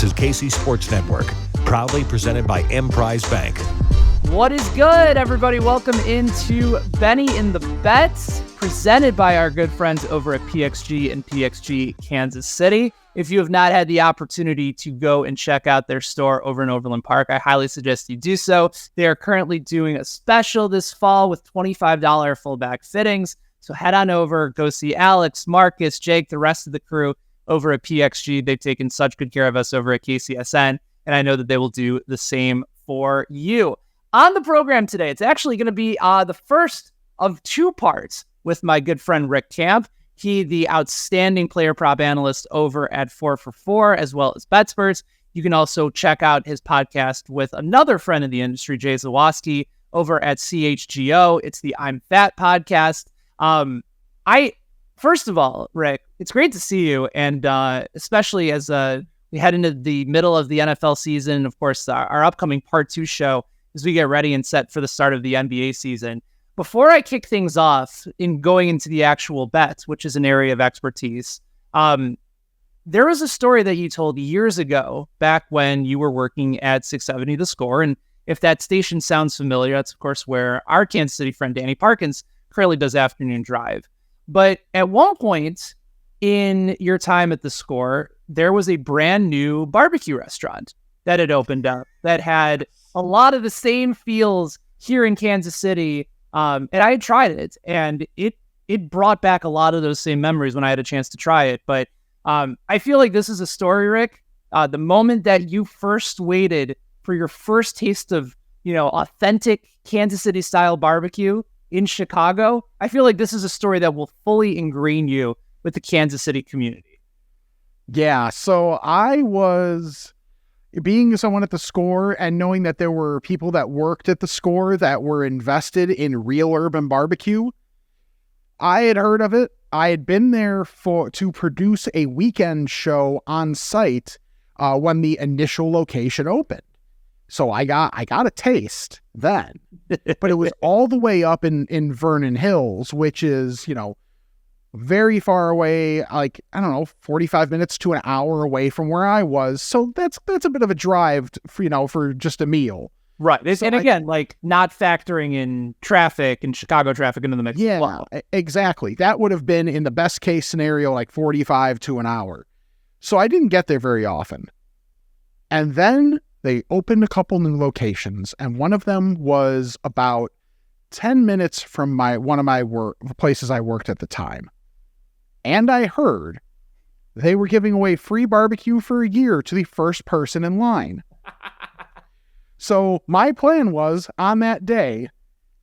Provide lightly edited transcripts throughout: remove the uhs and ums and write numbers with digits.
is KC Sports Network, proudly presented by Emprise Bank. What is good, everybody? Welcome into Benny in the Bets, presented by our good friends over at PXG and PXG Kansas City. If you have not had the opportunity to go and check out their store over in Overland Park, I highly suggest you do so. They are currently doing a special this fall with $25 full-back fittings. So head on over, go see Alex, Marcus, Jake, the rest of the crew over at PXG. They've taken such good care of us over at KCSN, and I know that they will do the same for you. On the program today, it's actually going to be the first of two parts with my good friend Rick Camp. He, the outstanding player prop analyst over at 4for4, as well as BetSperts. You can also check out his podcast with another friend in the industry, Jay Zawoski, over at CHGO. It's the I'm Fat podcast. First of all, Rick, it's great to see you, and especially as we head into the middle of the NFL season, of course, our upcoming Part 2 show as we get ready and set for the start of the NBA season. Before I kick things off in going into the actual bets, which is an area of expertise, there was a story that you told years ago, back when you were working at 670 The Score, and if that station sounds familiar, that's, of course, where our Kansas City friend Danny Parkins currently does Afternoon Drive. But at one point in your time at The Score, there was a brand new barbecue restaurant that had opened up that had a lot of the same feels here in Kansas City. And I had tried it, and it brought back a lot of those same memories when I had a chance to try it. But I feel like this is a story, Rick. The moment that you first waited for your first taste of, authentic Kansas City style barbecue in Chicago, I feel like this is a story that will fully ingrain you with the Kansas City community. Yeah, so I was being someone at The Score and knowing that there were people that worked at The Score that were invested in real urban barbecue. I had heard of it. I had been there to produce a weekend show on site when the initial location opened. So I got a taste then, but it was all the way up in Vernon Hills, which is, very far away, 45 minutes to an hour away from where I was. So that's a bit of a drive, for just a meal. Right. So again, not factoring in traffic and Chicago traffic into the mix. Yeah, wow. Exactly. That would have been, in the best case scenario, 45 to an hour. So I didn't get there very often. And then they opened a couple new locations, and one of them was about 10 minutes from one of my places I worked at the time. And I heard they were giving away free barbecue for a year to the first person in line. So my plan was, on that day,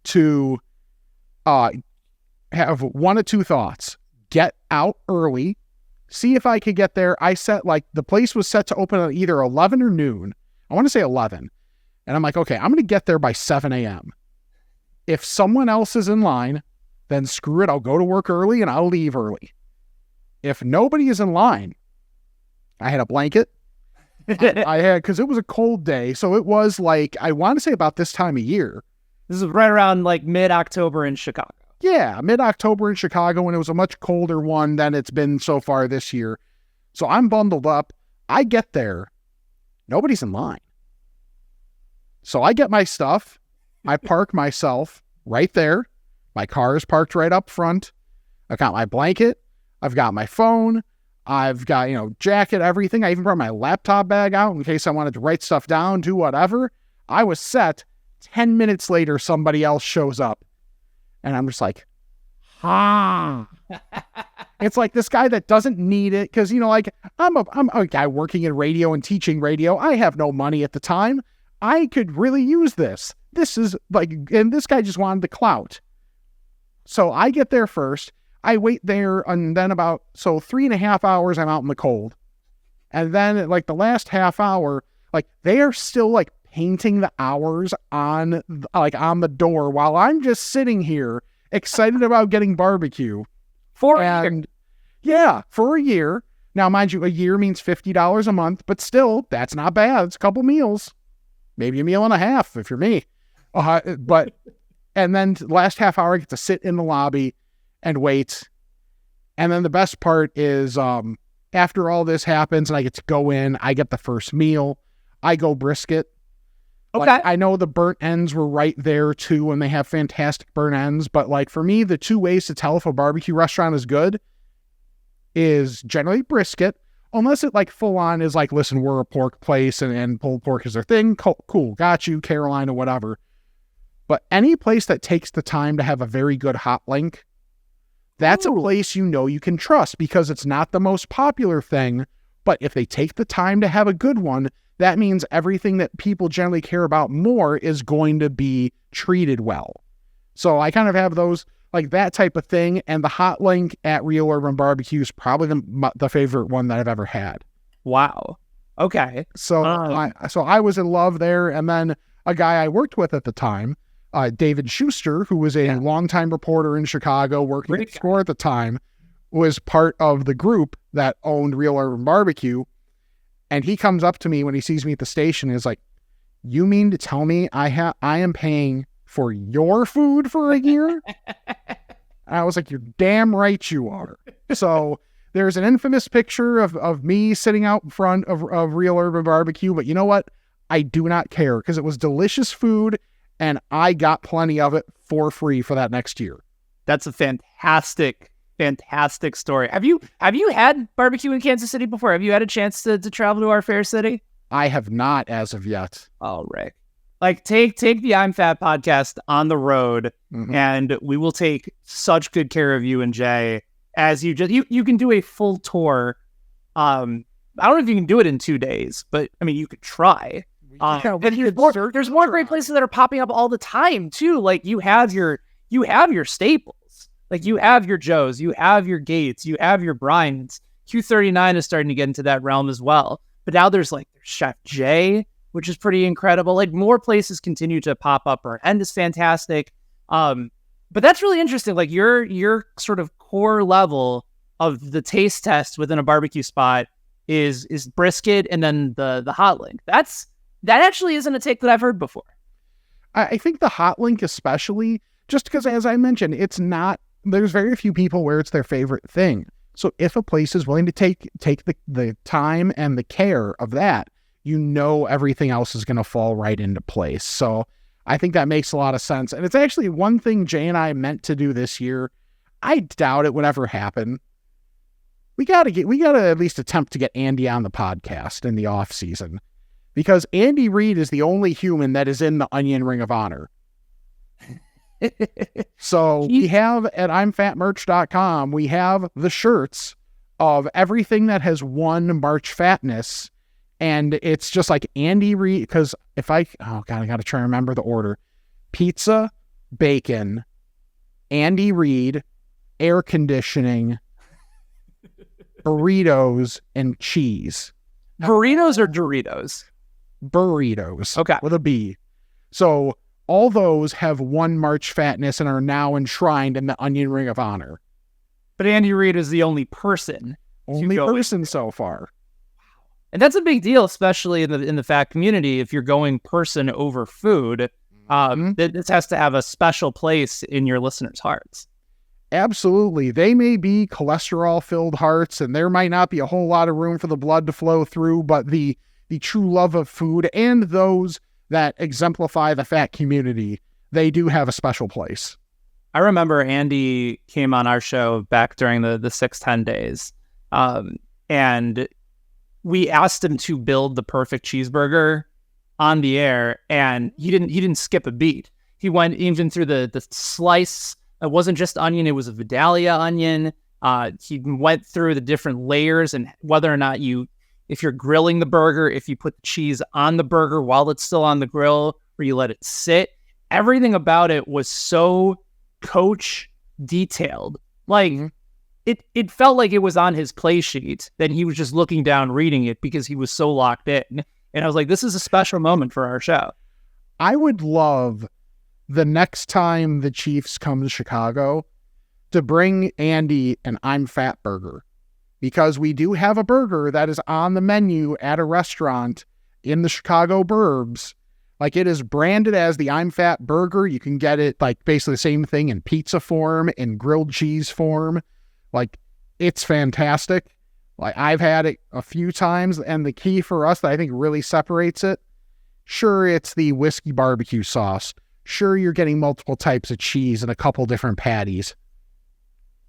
to have one of two thoughts. Get out early, see if I could get there. I set, the place was set to open at either 11 or noon. I want to say 11. And I'm like, okay, I'm going to get there by 7 a.m. If someone else is in line, then screw it. I'll go to work early and I'll leave early. If nobody is in line, I had a blanket. I had, because it was a cold day. So it was I want to say about this time of year. This is right around mid-October in Chicago. Yeah, mid-October in Chicago, and it was a much colder one than it's been so far this year. So I'm bundled up. I get there. Nobody's in line. So I get my stuff. I park myself right there. My car is parked right up front. I've got my blanket. I've got my phone. I've got, jacket, everything. I even brought my laptop bag out in case I wanted to write stuff down, do whatever. I was set. 10 minutes later, somebody else shows up. And I'm just like, It's like this guy that doesn't need it. Cause I'm a guy working in radio and teaching radio. I have no money at the time. I could really use this. This is and this guy just wanted the clout. So I get there first. I wait there, and then 3.5 hours, I'm out in the cold. And then the last half hour, they are still painting the hours on the door while I'm just sitting here excited about getting barbecue. For a year. Yeah, for a year. Now, mind you, a year means $50 a month, but still, that's not bad. It's a couple meals. Maybe a meal and a half if you're me. And then the last half hour, I get to sit in the lobby and wait. And then the best part is after all this happens and I get to go in, I get the first meal, I go brisket. Okay. Like, I know the burnt ends were right there too, and they have fantastic burnt ends, but like for me, the two ways to tell if a barbecue restaurant is good is generally brisket, unless it like full on is like, listen, we're a pork place and pulled pork is their thing. Cool. Got you. Carolina, whatever. But any place that takes the time to have a very good hot link, that's a place you can trust because it's not the most popular thing. But if they take the time to have a good one, that means everything that people generally care about more is going to be treated well. So I kind of have those, like that type of thing. And the hot link at Real Urban Barbecue is probably the favorite one that I've ever had. Wow. Okay. So I was in love there. And then a guy I worked with at the time, David Schuster, who was a longtime reporter in Chicago, working at the Score at the time, was part of the group that owned Real Urban Barbecue. And he comes up to me when he sees me at the station and is like, you mean to tell me I am paying for your food for a year? And I was like, you're damn right you are. So there's an infamous picture of me sitting out in front of Real Urban Barbecue. But you know what? I do not care because it was delicious food and I got plenty of it for free for that next year. That's a fantastic story. Have you had barbecue in Kansas City before? Have you had a chance to travel to our fair city? I have not as of yet. Oh, Rick. Like take the I'm Fat podcast on the road, and we will take such good care of you and Jay as you can do a full tour. I don't know if you can do it in 2 days, but I mean you could try. And there's more great places that are popping up all the time too. Like you have your staples. Like you have your Joes, you have your Gates, you have your Bryans. Q39 is starting to get into that realm as well. But now there's Chef Jay, which is pretty incredible. Like more places continue to pop up. Our end is fantastic. But that's really interesting. Like your sort of core level of the taste test within a barbecue spot is brisket and then the hot link. That actually isn't a take that I've heard before. I think the hot link especially, just because as I mentioned, there's very few people where it's their favorite thing. So if a place is willing to take the time and the care of that, everything else is going to fall right into place. So I think that makes a lot of sense. And it's actually one thing Jay and I meant to do this year. I doubt it would ever happen. We got to at least attempt to get Andy on the podcast in the off season because Andy Reid is the only human that is in the Onion Ring of Honor. So we have at I'mFatMerch.com, we have the shirts of everything that has won March Fatness. And it's just like Andy Reid, because I got to try and remember the order. Pizza, bacon, Andy Reid, air conditioning, burritos, and cheese. Burritos or Doritos? Burritos. Okay. With a B. So all those have won March Fatness and are now enshrined in the Onion Ring of Honor. But Andy Reid is the only person. So far. And that's a big deal, especially in the fat community. If you're going person over food, this has to have a special place in your listeners' hearts. Absolutely. They may be cholesterol-filled hearts, and there might not be a whole lot of room for the blood to flow through, but the true love of food and those that exemplify the fat community, they do have a special place. I remember Andy came on our show back during the 610 days, and we asked him to build the perfect cheeseburger on the air, and he didn't skip a beat. He went even through the slice. It wasn't just onion; it was a Vidalia onion. He went through the different layers and whether or not if you're grilling the burger, if you put the cheese on the burger while it's still on the grill, or you let it sit. Everything about it was so coach detailed. Like it felt like it was on his play sheet that he was just looking down reading it because he was so locked in. And I was like, this is a special moment for our show. I would love the next time the Chiefs come to Chicago to bring Andy an I'm Fat burger, because we do have a burger that is on the menu at a restaurant in the Chicago burbs. Like, it is branded as the I'm Fat burger. You can get it like basically the same thing in pizza form, in grilled cheese form. Like, it's fantastic. Like I've had it a few times, and the key for us that I think really separates it, sure, it's the whiskey barbecue sauce. Sure, you're getting multiple types of cheese and a couple different patties.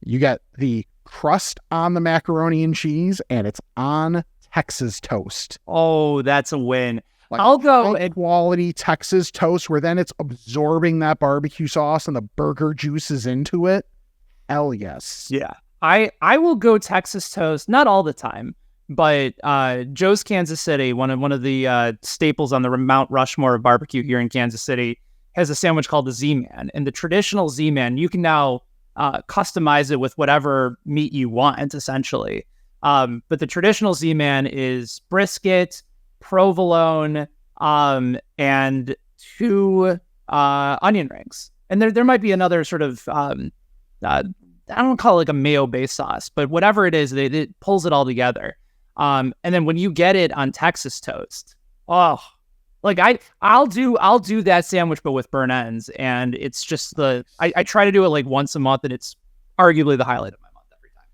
You get the crust on the macaroni and cheese, and it's on Texas toast. Oh, that's a win. Like I'll go high quality Texas toast where then it's absorbing that barbecue sauce and the burger juices into it. Hell yes. Yeah. I will go Texas toast, not all the time, but Joe's Kansas City, one of the staples on the Mount Rushmore of barbecue here in Kansas City, has a sandwich called the Z-Man. And the traditional Z-Man, you can now customize it with whatever meat you want, essentially. But the traditional Z-Man is brisket, provolone, and 2 onion rings. And there might be another sort of, I don't call it like a mayo-based sauce, but whatever it is, it pulls it all together. And then when you get it on Texas toast, oh, like I'll do that sandwich, but with burnt ends. And it's just I try to do it like once a month, and it's arguably the highlight of my month every time.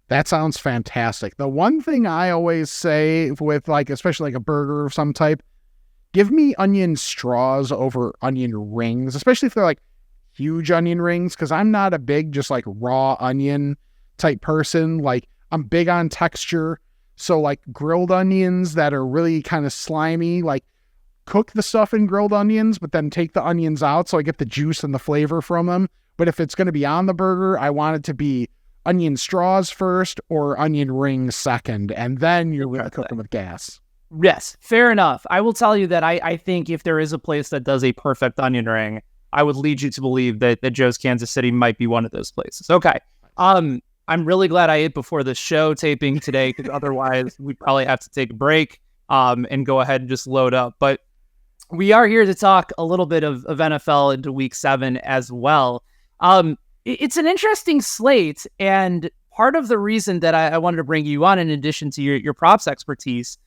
That sounds fantastic. The one thing I always say with like, especially like a burger of some type, give me onion straws over onion rings, especially if they're like huge onion rings, because I'm not a big just like raw onion type person. Like I'm big on texture. So like grilled onions that are really kind of slimy, like cook the stuff in grilled onions, but then take the onions out so I get the juice and the flavor from them. But if it's going to be on the burger, I want it to be onion straws first or onion rings second, and then you're going to cook them with gas. Yes, fair enough. I will tell you that I think if there is a place that does a perfect onion ring, I would lead you to believe that Joe's Kansas City might be one of those places. Okay. I'm really glad I ate before the show taping today, because otherwise we'd probably have to take a break and go ahead and just load up. But we are here to talk a little bit of NFL into week 7 as well. It's an interesting slate, and part of the reason that I wanted to bring you on, in addition to your props expertise,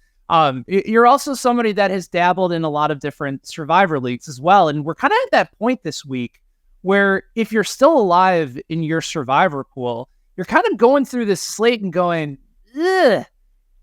you're also somebody that has dabbled in a lot of different Survivor leagues as well. And we're kind of at that point this week where if you're still alive in your Survivor pool, you're kind of going through this slate and going, ugh,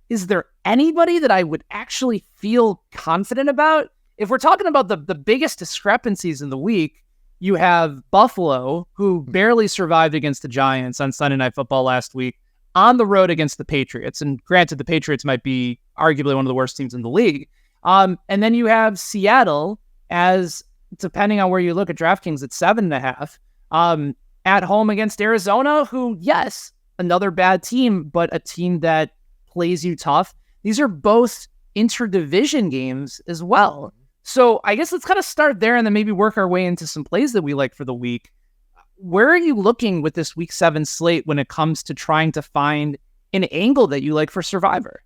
is there anybody that I would actually feel confident about? If we're talking about the biggest discrepancies in the week, you have Buffalo, who barely survived against the Giants on Sunday Night Football last week, on the road against the Patriots. And granted, the Patriots might be arguably one of the worst teams in the league. And then you have Seattle as, depending on where you look at DraftKings, at 7.5, at home against Arizona, who, yes, another bad team, but a team that plays you tough. These are both interdivision games as well. So I guess let's kind of start there and then maybe work our way into some plays that we like for the week. Where are you looking with this week 7 slate when it comes to trying to find an angle that you like for Survivor?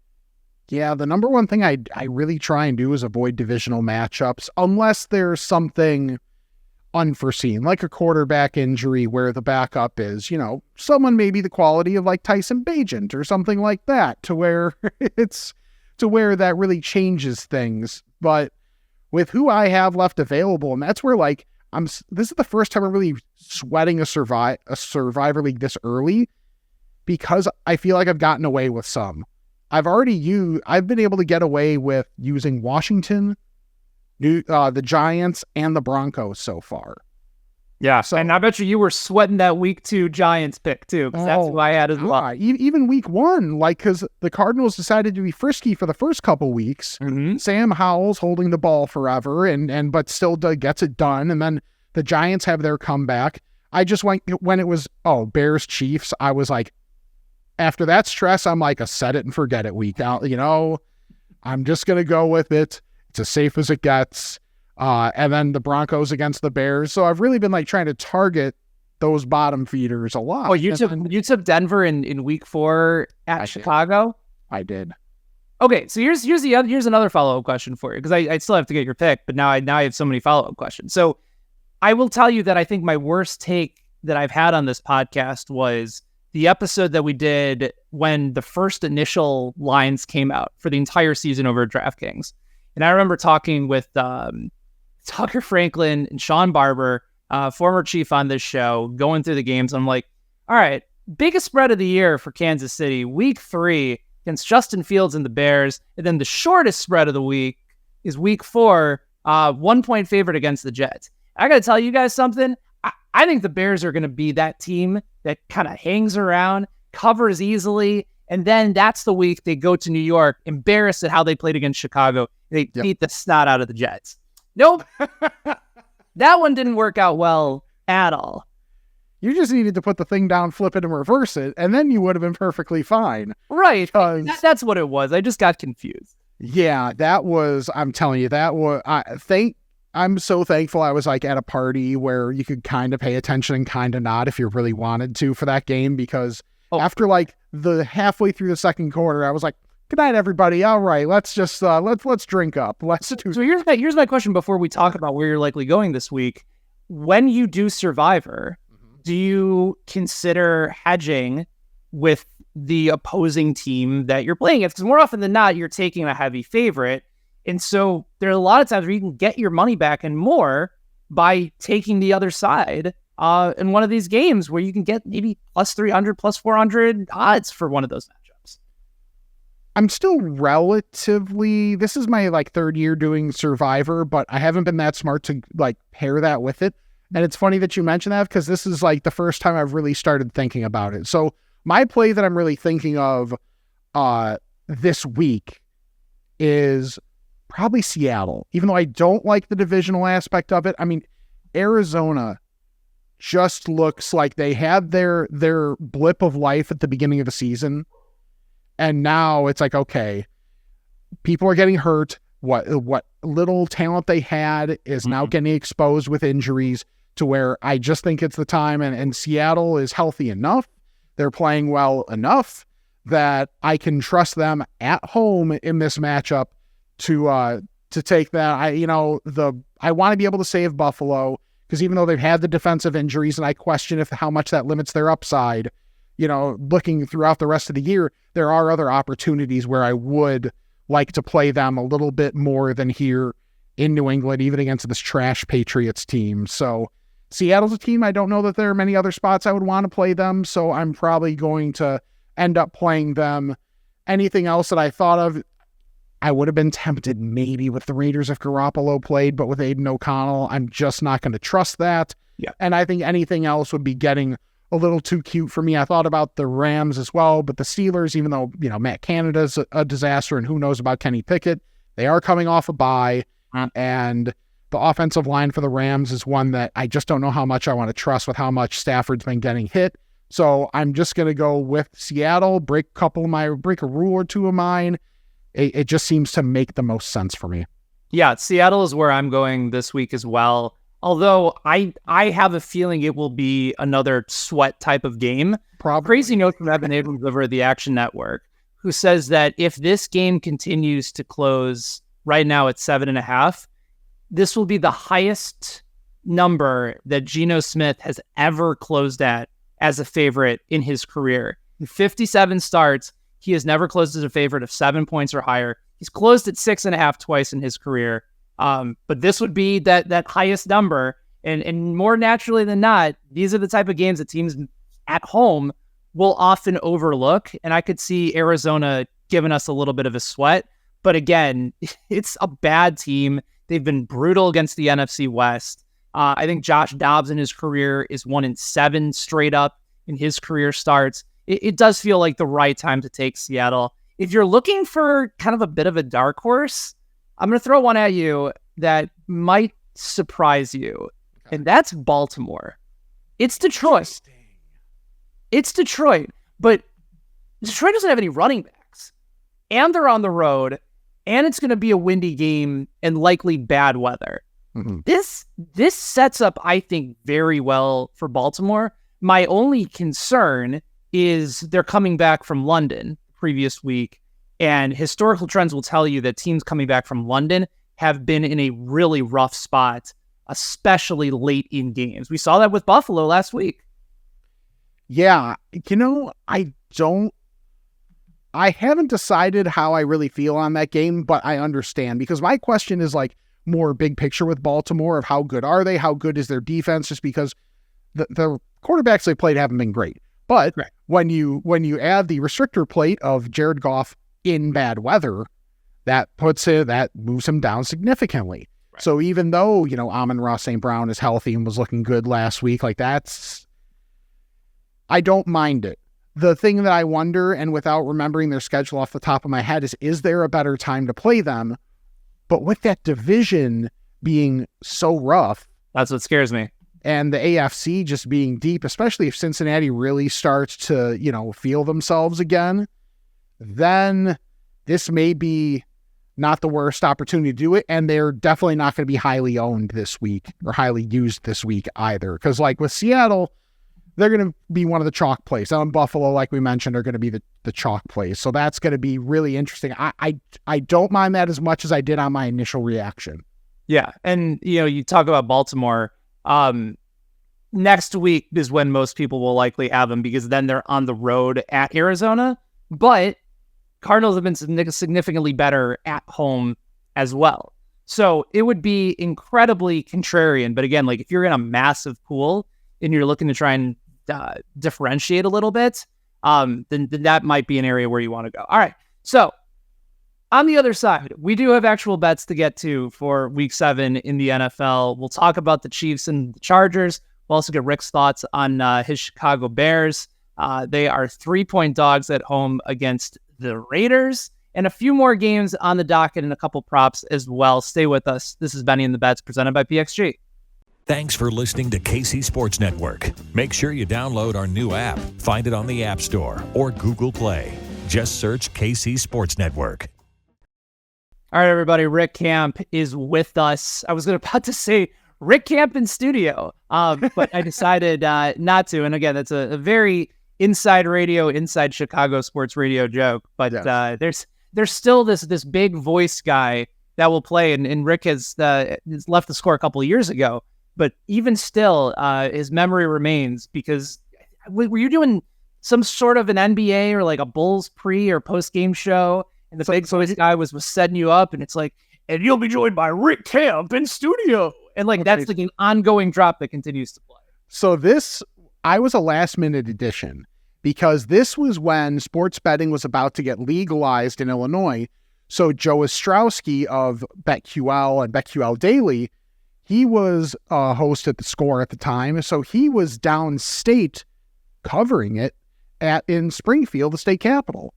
Yeah, the number one thing I really try and do is avoid divisional matchups unless there's something unforeseen, like a quarterback injury where the backup is, someone maybe the quality of like Tyson Bagent or something like that, to where that really changes things. But with who I have left available, and that's where like this is the first time I'm really sweating a Survivor league this early, because I feel like I've gotten away with some. I've been able to get away with using Washington, the Giants, and the Broncos so far. Yeah, so, and I bet you were sweating that week 2 Giants pick too, because that's who I had as well. Even week 1, because the Cardinals decided to be frisky for the first couple weeks. Mm-hmm. Sam Howell's holding the ball forever, but still gets it done. And then the Giants have their comeback. I just went when it was Bears Chiefs. I was like, after that stress, I'm like a set it and forget it week out. I'm just gonna go with it. It's as safe as it gets. And then the Broncos against the Bears. So I've really been like trying to target those bottom feeders a lot. Oh, you took Denver in week 4 at Chicago? I did. Okay, so here's another follow-up question for you, because I still have to get your pick, but now I have so many follow-up questions. So I will tell you that I think my worst take that I've had on this podcast was the episode that we did when the first initial lines came out for the entire season over at DraftKings. And I remember talking with Tucker Franklin and Sean Barber, former chief on this show, going through the games. I'm like, all right, biggest spread of the year for Kansas City, week 3 against Justin Fields and the Bears. And then the shortest spread of the week is week 4, 1-point favorite against the Jets. I got to tell you guys something. I think the Bears are going to be that team that kind of hangs around, covers easily, and then that's the week they go to New York, embarrassed at how they played against Chicago. They beat the snot out of the Jets. Nope. That one didn't work out well at all. You just needed to put the thing down, flip it, and reverse it, and then you would have been perfectly fine. Right. That's what it was. I just got confused. Yeah, that was, I'm telling you, that was, I'm so thankful I was like at a party where you could kind of pay attention and kind of not if you really wanted to for that game, because after like the halfway through the second quarter, I was like, good night, everybody. All right, let's just, let's drink up. Let's do. So here's my question before we talk about where you're likely going this week. When you do Survivor, do you consider hedging with the opposing team that you're playing against? Because more often than not, you're taking a heavy favorite. And so there are a lot of times where you can get your money back and more by taking the other side in one of these games where you can get maybe plus 300, plus 400 odds for one of those matchups. I'm still relatively, this is my like 3rd year doing Survivor, but I haven't been that smart to like pair that with it. And it's funny that you mention that because this is like the first time I've really started thinking about it. So my play that I'm really thinking of this week is probably Seattle, even though I don't like the divisional aspect of it. I mean, Arizona just looks like they had their blip of life at the beginning of the season. And now it's like, okay, people are getting hurt. What little talent they had is now getting exposed with injuries to where I just think it's the time. And Seattle is healthy enough. They're playing well enough that I can trust them at home in this matchup to take that. I want to be able to save Buffalo because even though they've had the defensive injuries and I question how much that limits their upside, looking throughout the rest of the year, there are other opportunities where I would like to play them a little bit more than here in New England, even against this trash Patriots team. So Seattle's a team. I don't know that there are many other spots I would want to play them. So I'm probably going to end up playing them. Anything else that I thought of, I would have been tempted maybe with the Raiders if Garoppolo played, but with Aiden O'Connell, I'm just not going to trust that. Yeah. And I think anything else would be getting a little too cute for me. I thought about the Rams as well, but the Steelers, even though, Matt Canada's a disaster and who knows about Kenny Pickett, they are coming off a bye. And the offensive line for the Rams is one that I just don't know how much I want to trust with how much Stafford's been getting hit. So I'm just going to go with Seattle, break a rule or two of mine. It just seems to make the most sense for me. Yeah, Seattle is where I'm going this week as well. Although I have a feeling it will be another sweat type of game. Probably. Crazy note from Evan Abrams over at the Action Network, who says that if this game continues to close right now at 7.5, this will be the highest number that Geno Smith has ever closed at as a favorite in his career. In 57 starts, he has never closed as a favorite of 7 points or higher. He's closed at 6.5 twice in his career. But this would be that highest number. And more naturally than not, these are the type of games that teams at home will often overlook. And I could see Arizona giving us a little bit of a sweat. But again, it's a bad team. They've been brutal against the NFC West. I think Josh Dobbs in his career is 1-7 straight up in his career starts. It does feel like the right time to take Seattle. If you're looking for kind of a bit of a dark horse, I'm going to throw one at you that might surprise you, and that's Baltimore. It's Detroit. But Detroit doesn't have any running backs, and they're on the road, and it's going to be a windy game and likely bad weather. Mm-hmm. This sets up, I think, very well for Baltimore. My only concern is they're coming back from London previous week, and historical trends will tell you that teams coming back from London have been in a really rough spot, especially late in games. We saw that with Buffalo last week. Yeah, I haven't decided how I really feel on that game, but I understand because my question is like more big picture with Baltimore of how good are they? How good is their defense? Just because the quarterbacks they played haven't been great. But Correct. when you add the restrictor plate of Jared Goff in bad weather, that moves him down significantly. Right. So even though, Amon-Ra St. Brown is healthy and was looking good last week, I don't mind it. The thing that I wonder, and without remembering their schedule off the top of my head, is there a better time to play them? But with that division being so rough. That's what scares me. And the AFC just being deep, especially if Cincinnati really starts to, feel themselves again, then this may be not the worst opportunity to do it. And they're definitely not going to be highly owned this week or highly used this week either. Because like with Seattle, they're going to be one of the chalk plays. And Buffalo, like we mentioned, are going to be the chalk plays. So that's going to be really interesting. I don't mind that as much as I did on my initial reaction. Yeah. And, you talk about Baltimore. Next week is when most people will likely have them because then they're on the road at Arizona. But Cardinals have been significantly better at home as well. So it would be incredibly contrarian. But again, like if you're in a massive pool and you're looking to try and differentiate a little bit, then that might be an area where you want to go. All right. So on the other side, we do have actual bets to get to for week 7 in the NFL. We'll talk about the Chiefs and the Chargers. We'll also get Rick's thoughts on his Chicago Bears. They are 3-point dogs at home against the Raiders, and a few more games on the docket and a couple props as well. Stay with us. This is Benny and the Bets presented by PXG. Thanks for listening to KC Sports Network. Make sure you download our new app. Find it on the App Store or Google Play. Just search KC Sports Network. All right, everybody. Rick Camp is with us. I was about to say Rick Camp in studio, but I decided not to. And again, that's a very inside Chicago sports radio joke. But yes. There's still this big voice guy that will play, and Rick has left the score a couple of years ago. But even still, his memory remains because were you doing some sort of an NBA or like a Bulls pre or post game show? And the big voice guy was setting you up, and it's like, and you'll be joined by Rick Camp in studio. And like, that's like an ongoing drop that continues to play. So I was a last minute addition because this was when sports betting was about to get legalized in Illinois. So Joe Ostrowski of BetQL and BetQL Daily, he was a host at the Score at the time. So he was downstate covering it in Springfield, the state capital.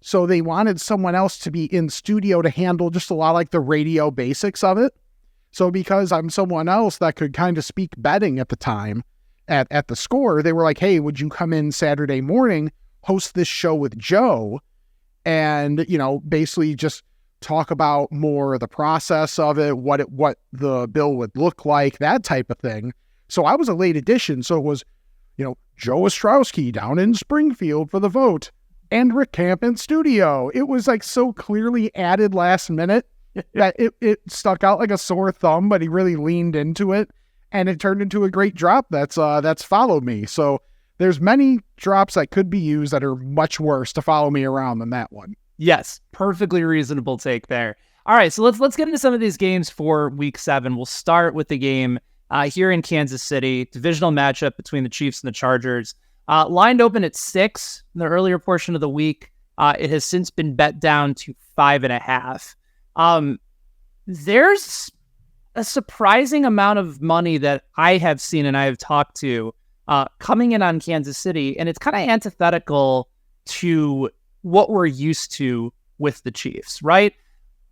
So they wanted someone else to be in studio to handle just a lot like the radio basics of it. So because I'm someone else that could kind of speak betting at the time at the Score, they were like, hey, would you come in Saturday morning, host this show with Joe, and, basically just talk about more of the process of it, what the bill would look like, that type of thing. So I was a late addition. So it was, Joe Ostrowski down in Springfield for the vote. And Rick Camp in studio. It was like so clearly added last minute that it stuck out like a sore thumb, but he really leaned into it, and it turned into a great drop that's followed me. So there's many drops that could be used that are much worse to follow me around than that one. Yes, perfectly reasonable take there. All right, so let's get into some of these games for week 7. We'll start with the game here in Kansas City, divisional matchup between the Chiefs and the Chargers. Lined open at 6 in the earlier portion of the week. It has since been bet down to 5.5. There's a surprising amount of money that I have seen and I have talked to coming in on Kansas City, and it's kind of antithetical to what we're used to with the Chiefs, right?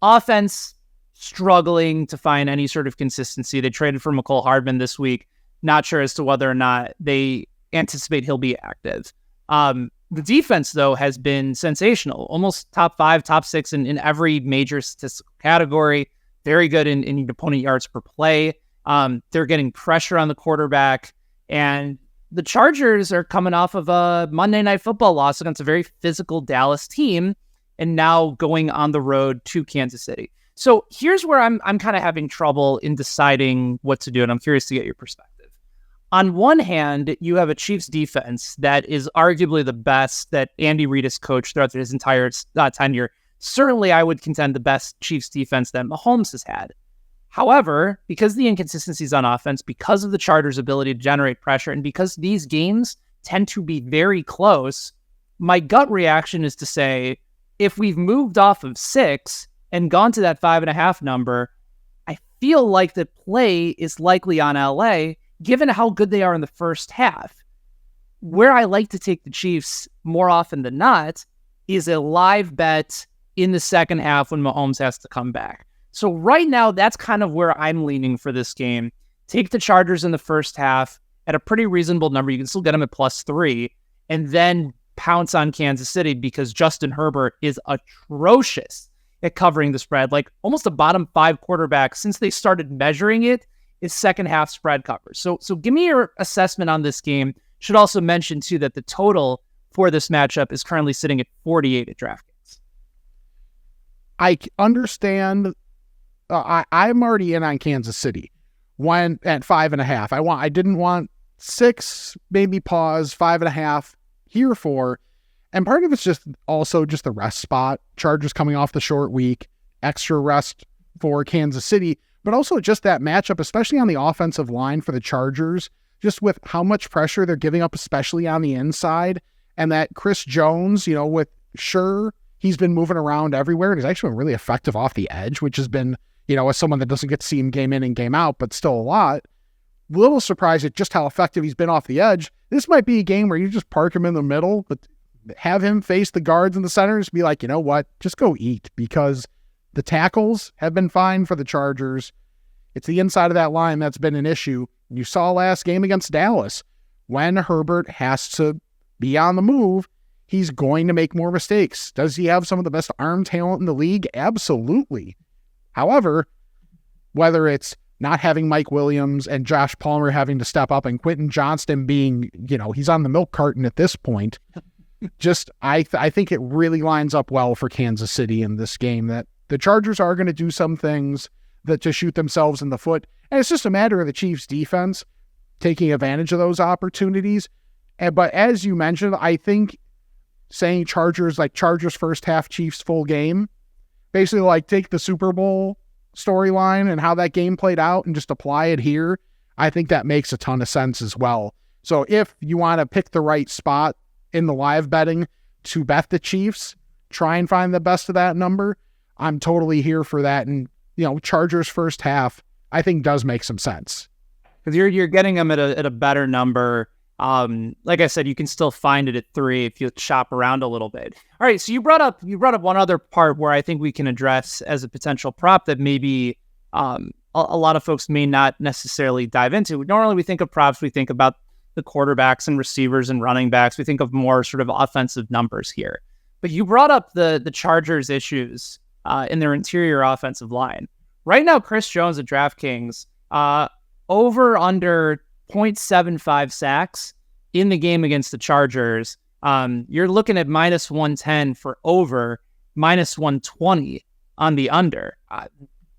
Offense struggling to find any sort of consistency. They traded for McCole Hardman this week. Not sure as to whether or not they anticipate he'll be active. The defense, though, has been sensational. Almost top 5, top 6 in every major statistical category. Very good in opponent yards per play. They're getting pressure on the quarterback. And the Chargers are coming off of a Monday Night Football loss against a very physical Dallas team and now going on the road to Kansas City. So here's where I'm kind of having trouble in deciding what to do, and I'm curious to get your perspective. On one hand, you have a Chiefs defense that is arguably the best that Andy Reid has coached throughout his entire tenure. Certainly, I would contend the best Chiefs defense that Mahomes has had. However, because of the inconsistencies on offense, because of the Chargers' ability to generate pressure, and because these games tend to be very close. My gut reaction is to say, if we've moved off of 6 and gone to that 5.5 number, I feel like the play is likely on LA, given how good they are in the first half. Where I like to take the Chiefs more often than not is a live bet in the second half when Mahomes has to come back. So right now, that's kind of where I'm leaning for this game. Take the Chargers in the first half at a pretty reasonable number. You can still get them at +3, and then pounce on Kansas City because Justin Herbert is atrocious at covering the spread. Like almost a bottom 5 quarterback since they started measuring it is second half spread coverage. So give me your assessment on this game. Should also mention too that the total for this matchup is currently sitting at 48 at DraftKings. I understand. I'm already in on Kansas City. When at 5.5, I didn't want 6, maybe pause 5.5 here for, and part of it's just also just the rest spot. Chargers coming off the short week, extra rest for Kansas City, but also just that matchup, especially on the offensive line for the Chargers, just with how much pressure they're giving up, especially on the inside, and that Chris Jones, he's been moving around everywhere, and he's actually been really effective off the edge, which has been, as someone that doesn't get to see him game in and game out, but still a lot. Little surprised at just how effective he's been off the edge. This might be a game where you just park him in the middle, but have him face the guards in the centers, be like, you know what, just go eat, because the tackles have been fine for the Chargers. It's the inside of that line that's been an issue. You saw last game against Dallas. When Herbert has to be on the move, he's going to make more mistakes. Does he have some of the best arm talent in the league? Absolutely. However, whether it's not having Mike Williams and Josh Palmer having to step up and Quentin Johnston being, he's on the milk carton at this point, I think it really lines up well for Kansas City in this game that the Chargers are going to do some things that to shoot themselves in the foot. And it's just a matter of the Chiefs defense taking advantage of those opportunities. But as you mentioned, I think saying Chargers first half, Chiefs full game, basically like take the Super Bowl storyline and how that game played out and just apply it here. I think that makes a ton of sense as well. So if you want to pick the right spot in the live betting to bet the Chiefs, try and find the best of that number. I'm totally here for that. And, Chargers first half, I think does make some sense. Because you're getting them at a better number. Like I said, you can still find it at 3 if you shop around a little bit. All right, so you brought up one other part where I think we can address as a potential prop that maybe a lot of folks may not necessarily dive into. Normally, we think of props, we think about the quarterbacks and receivers and running backs. We think of more sort of offensive numbers here. But you brought up the Chargers' issues in their interior offensive line. Right now, Chris Jones at DraftKings, over under 0.75 sacks in the game against the Chargers. You're looking at -110 for over, -120 on the under.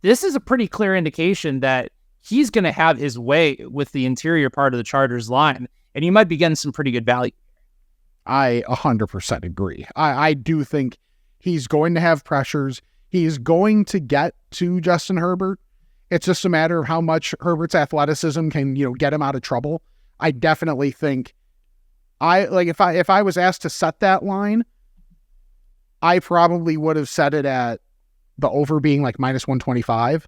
This is a pretty clear indication that he's going to have his way with the interior part of the Chargers line, and you might be getting some pretty good value. I 100% agree. I do think he's going to have pressures. He's going to get to Justin Herbert. It's just a matter of how much Herbert's athleticism can, get him out of trouble. I definitely think if I was asked to set that line, I probably would have set it at the over being like -125,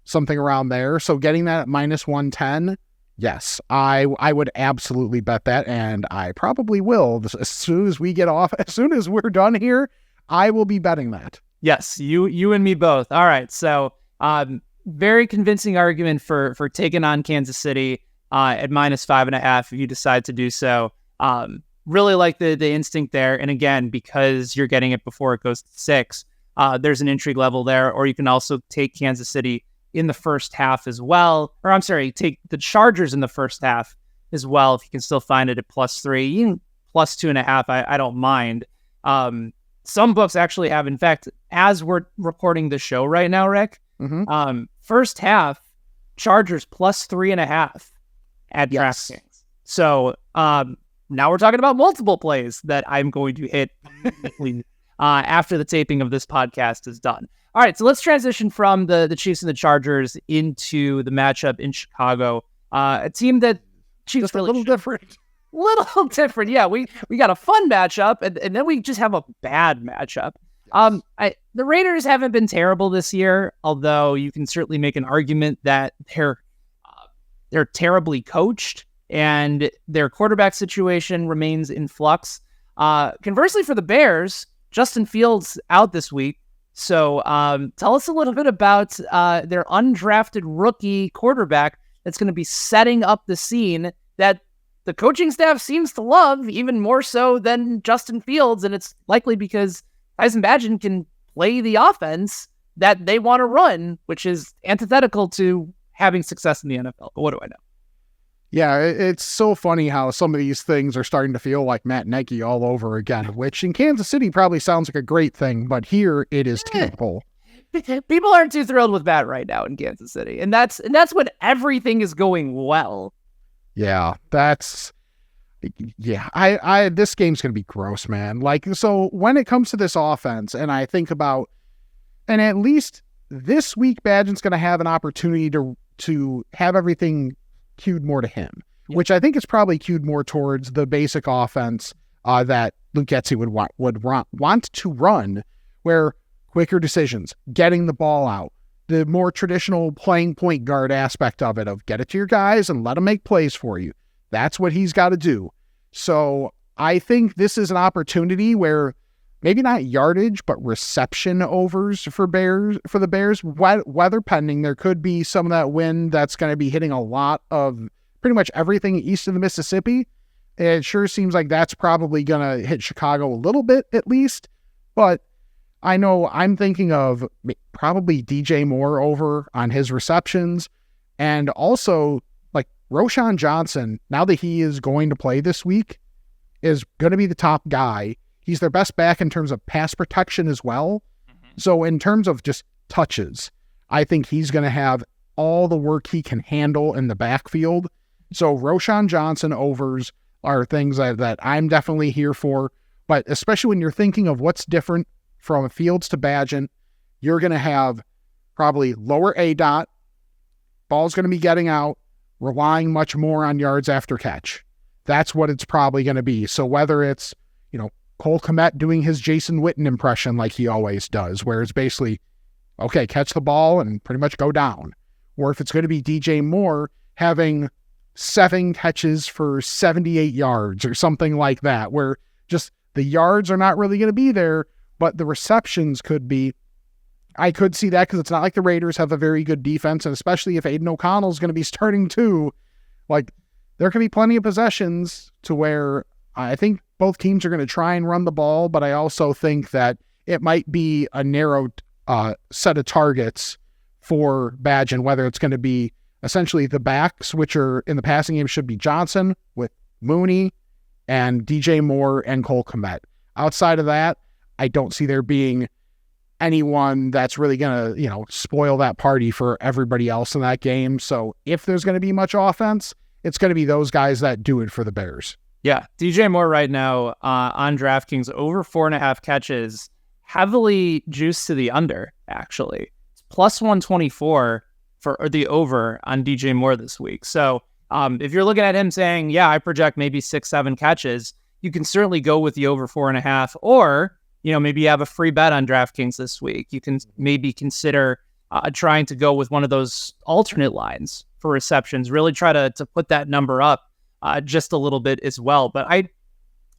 something around there. So getting that at -110, yes, I would absolutely bet that, and I probably will. As soon as we get off, as soon as we're done here, I will be betting that. Yes, you and me both. All right, so very convincing argument for taking on Kansas City at -5.5 if you decide to do so. Really like the instinct there, and again, because you're getting it before it goes to 6, there's an intrigue level there. Or you can also take Kansas City in the first half as well. Or I'm sorry, take the Chargers in the first half as well if you can still find it at +3, even +2.5. I don't mind. Some books actually have, in fact, as we're recording the show right now, Rick, first half, Chargers +3.5 at DraftKings. So now we're talking about multiple plays that I'm going to hit after the taping of this podcast is done. All right, so let's transition from the Chiefs and the Chargers into the matchup in Chicago. A team that Chiefs just a little different. little different. Yeah, we got a fun matchup, and then we just have a bad matchup. The Raiders haven't been terrible this year, although you can certainly make an argument that they're terribly coached and their quarterback situation remains in flux. Conversely, for the Bears, Justin Fields out this week. So tell us a little bit about their undrafted rookie quarterback that's going to be setting up the scene that the coaching staff seems to love even more so than Justin Fields. And it's likely because Tyson Bagent can play the offense that they want to run, which is antithetical to having success in the NFL. But what do I know? Yeah, it's so funny how some of these things are starting to feel like Matt Nagy all over again, which in Kansas City probably sounds like a great thing, but here it is terrible. People aren't too thrilled with that right now in Kansas City, and that's when everything is going well. Yeah, this game's going to be gross, man. Like, so when it comes to this offense, and I think about, and at least this week, Bagent's going to have an opportunity to have everything cued more to him, which I think is probably cued more towards the basic offense that Luke Getsy would want to run, where quicker decisions, getting the ball out, the more traditional playing point guard aspect of it, of get it to your guys and let them make plays for you. That's what he's got to do. So I think this is an opportunity where maybe not yardage, but reception overs for the Bears. Weather pending, there could be some of that wind that's going to be hitting a lot of pretty much everything east of the Mississippi. It sure seems like that's probably going to hit Chicago a little bit at least. But I know I'm thinking of probably DJ Moore over on his receptions. And also, like, Roschon Johnson, now that he is going to play this week, is going to be the top guy. He's their best back in terms of pass protection as well. Mm-hmm. So in terms of just touches, I think he's going to have all the work he can handle in the backfield. So Roschon Johnson overs are things that I'm definitely here for. But especially when you're thinking of what's different from Fields to Bagent, you're going to have probably lower ADOT, ball's going to be getting out, relying much more on yards after catch. That's what it's probably going to be. So whether it's, Cole Kmet doing his Jason Witten impression like he always does, where it's basically, okay, catch the ball and pretty much go down. Or if it's going to be DJ Moore having 7 catches for 78 yards or something like that, where just the yards are not really going to be there, but the receptions could be. I could see that because it's not like the Raiders have a very good defense, and especially if Aiden O'Connell is going to be starting too, like there can be plenty of possessions to where I think both teams are going to try and run the ball, but I also think that it might be a narrow set of targets for Bagent, whether it's going to be essentially the backs, which are in the passing game should be Johnson with Mooney and DJ Moore and Cole Kmet. Outside of that, I don't see there being anyone that's really going to, spoil that party for everybody else in that game. So if there's going to be much offense, it's going to be those guys that do it for the Bears. Yeah, DJ Moore right now on DraftKings over 4.5 catches, heavily juiced to the under, actually. It's plus 124 for the over on DJ Moore this week. So if you're looking at him saying, yeah, I project maybe 6-7 catches, you can certainly go with the over 4.5, or, maybe you have a free bet on DraftKings this week. You can maybe consider trying to go with one of those alternate lines for receptions, really try to put that number up just a little bit as well. But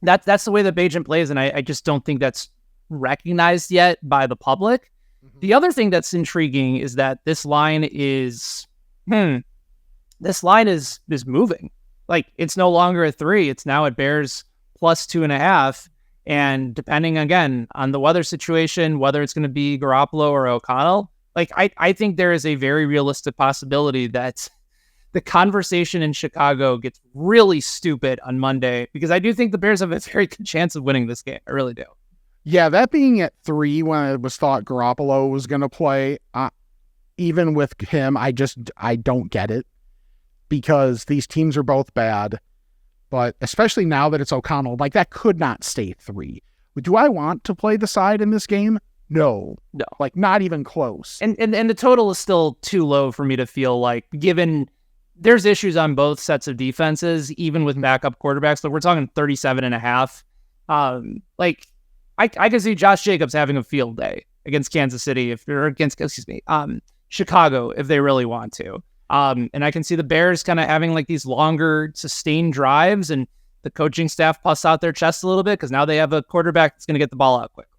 that's the way that Bagent plays, and I just don't think that's recognized yet by the public. Mm-hmm. The other thing that's intriguing is that this line is moving. Like, it's no longer a 3. It's now at Bears plus 2.5. And depending, again, on the weather situation, whether it's going to be Garoppolo or O'Connell, like, I think there is a very realistic possibility that the conversation in Chicago gets really stupid on Monday, because I do think the Bears have a very good chance of winning this game. I really do. Yeah, that being at 3 when it was thought Garoppolo was going to play, even with him, I don't get it, because these teams are both bad. But especially now that it's O'Connell, like, that could not stay 3. Do I want to play the side in this game? No, like, not even close. And the total is still too low for me to feel like, given there's issues on both sets of defenses, even with backup quarterbacks. Like we're talking 37.5. I can see Josh Jacobs having a field day against Kansas City Chicago if they really want to. And I can see the Bears kind of having like these longer sustained drives, and the coaching staff puffs out their chest a little bit because now they have a quarterback that's going to get the ball out quickly.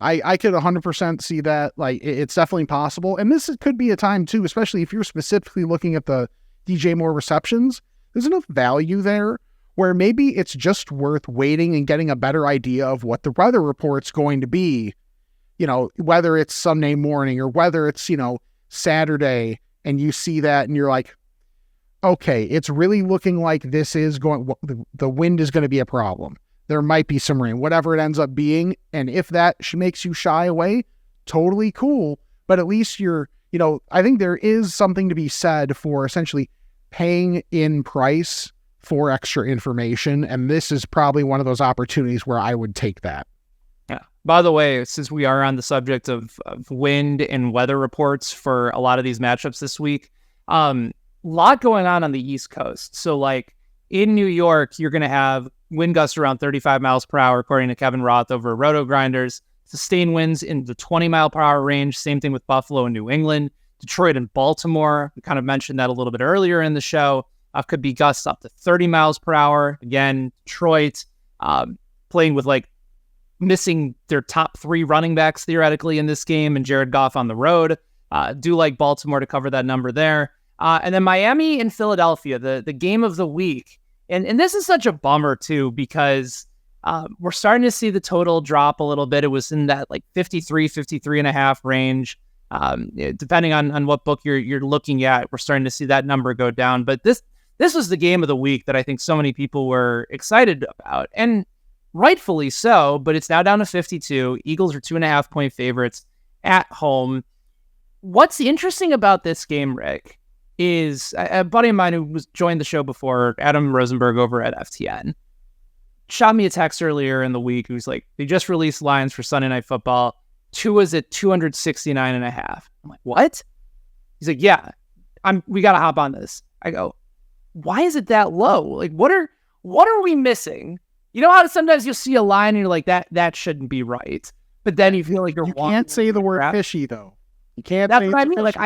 I could 100% see that. Like, it's definitely possible. And this could be a time too, especially if you're specifically looking at the DJ Moore receptions. There's enough value there where maybe it's just worth waiting and getting a better idea of what the weather report's going to be, whether it's Sunday morning or whether it's, Saturday, and you see that and you're like, okay, it's really looking like this is the wind is going to be a problem. There might be some rain, whatever it ends up being. And if that makes you shy away, totally cool. But at least I think there is something to be said for essentially paying in price for extra information. And this is probably one of those opportunities where I would take that. Yeah. By the way, since we are on the subject of wind and weather reports for a lot of these matchups this week, lot going on the East Coast. So like in New York, you're going to have wind gusts around 35 miles per hour, according to Kevin Roth over Roto Grinders. Sustained winds in the 20 mile per hour range. Same thing with Buffalo and New England. Detroit and Baltimore, we kind of mentioned that a little bit earlier in the show, could be gusts up to 30 miles per hour. Again, Detroit playing with like missing their top 3 running backs theoretically in this game, and Jared Goff on the road. Do like Baltimore to cover that number there. And then Miami and Philadelphia, the game of the week. And this is such a bummer too, because we're starting to see the total drop a little bit. It was in that like 53.5 range. Depending on what book you're looking at, we're starting to see that number go down. But this was the game of the week that I think so many people were excited about, and rightfully so. But it's now down to 52. Eagles are 2.5 point favorites at home. What's interesting about this game, Rick, is a buddy of mine who joined the show before, Adam Rosenberg over at FTN, shot me a text earlier in the week who's like, they just released lines for Sunday Night Football. Tua's at 269.5. I'm like, what? He's like, yeah, we got to hop on this. I go, why is it that low? Like, what are we missing? You know how sometimes you'll see a line and you're like, that shouldn't be right. But then you feel like you can't say the word fishy though. You can't That's say what I mean. Like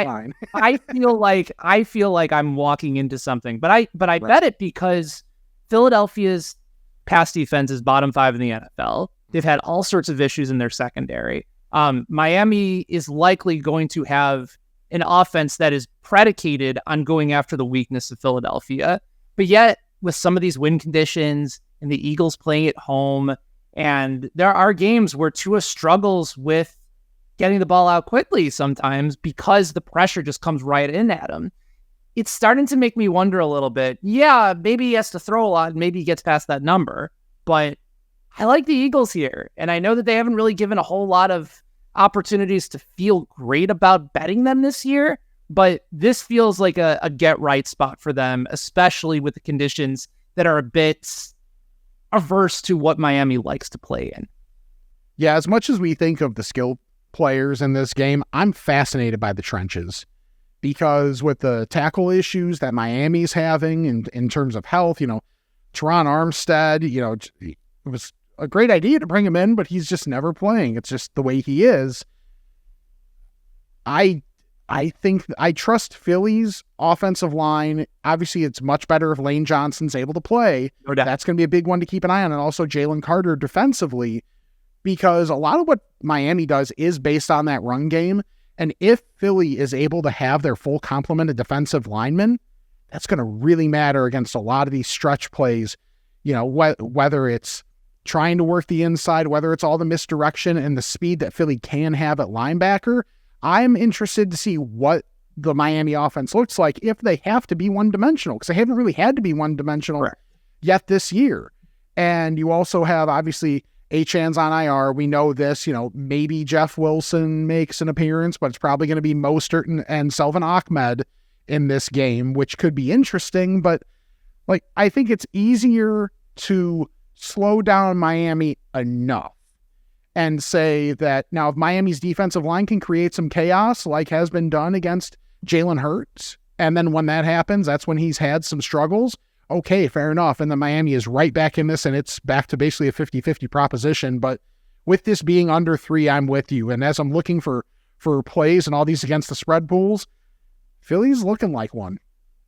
I feel like I'm walking into something, but I bet it because Philadelphia's pass defense is bottom 5 in the NFL. They've had all sorts of issues in their secondary. Miami is likely going to have an offense that is predicated on going after the weakness of Philadelphia. But yet, with some of these wind conditions and the Eagles playing at home, and there are games where Tua struggles with getting the ball out quickly sometimes because the pressure just comes right in at him. It's starting to make me wonder a little bit. Yeah, maybe he has to throw a lot and maybe he gets past that number, but I like the Eagles here. And I know that they haven't really given a whole lot of opportunities to feel great about betting them this year, but this feels like a get right spot for them, especially with the conditions that are a bit averse to what Miami likes to play in. Yeah, as much as we think of the skill players in this game, I'm fascinated by the trenches, because with the tackle issues that Miami's having in terms of health, Teron Armstead, it was a great idea to bring him in, but he's just never playing. It's just the way he is. I think I trust Philly's offensive line. Obviously, it's much better if Lane Johnson's able to play. No doubt. That's going to be a big one to keep an eye on. And also Jalen Carter defensively, because a lot of what Miami does is based on that run game. And if Philly is able to have their full complement of defensive linemen, that's going to really matter against a lot of these stretch plays, whether it's trying to work the inside, whether it's all the misdirection and the speed that Philly can have at linebacker. I'm interested to see what the Miami offense looks like if they have to be one-dimensional, because they haven't really had to be one-dimensional yet this year. And you also have, obviously, Achan's on IR. We know this, maybe Jeff Wilson makes an appearance, but it's probably going to be Mostert and Selvin Ahmed in this game, which could be interesting. But I think it's easier to slow down Miami enough and say that now if Miami's defensive line can create some chaos like has been done against Jalen Hurts And then when that happens, that's when he's had some struggles. Okay, fair enough. And then Miami is right back in this, and it's back to basically a 50-50 proposition. But with this being under 3, I'm with you. And as I'm looking for plays and all these against the spread pools, Philly's looking like one.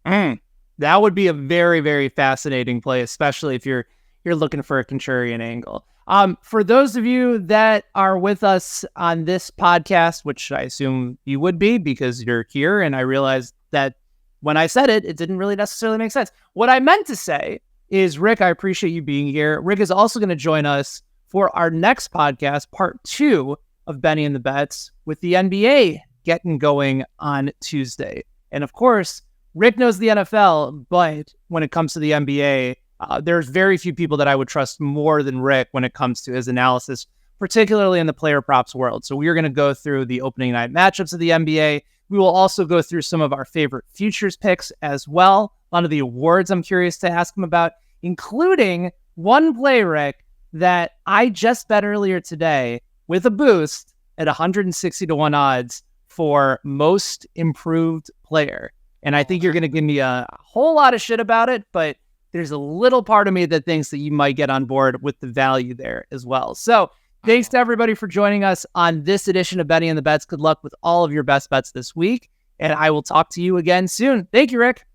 That would be a very, very fascinating play, especially if you're looking for a contrarian angle. For those of you that are with us on this podcast, which I assume you would be because you're here, and I realized that when I said it, it didn't really necessarily make sense. What I meant to say is, Rick, I appreciate you being here. Rick is also going to join us for our next podcast, part 2 of Benny and the Bets, with the NBA getting going on Tuesday. And of course, Rick knows the NFL, but when it comes to the NBA, there's very few people that I would trust more than Rick when it comes to his analysis, particularly in the player props world. So we are going to go through the opening night matchups of the NBA. We will also go through some of our favorite futures picks as well. A lot of the awards I'm curious to ask him about, including one play, Rick, that I just bet earlier today with a boost at 160-1 odds for most improved player. And I think you're going to give me a whole lot of shit about it, but there's a little part of me that thinks that you might get on board with the value there as well. So thanks to everybody for joining us on this edition of Benny and the Bets. Good luck with all of your best bets this week, and I will talk to you again soon. Thank you, Rick.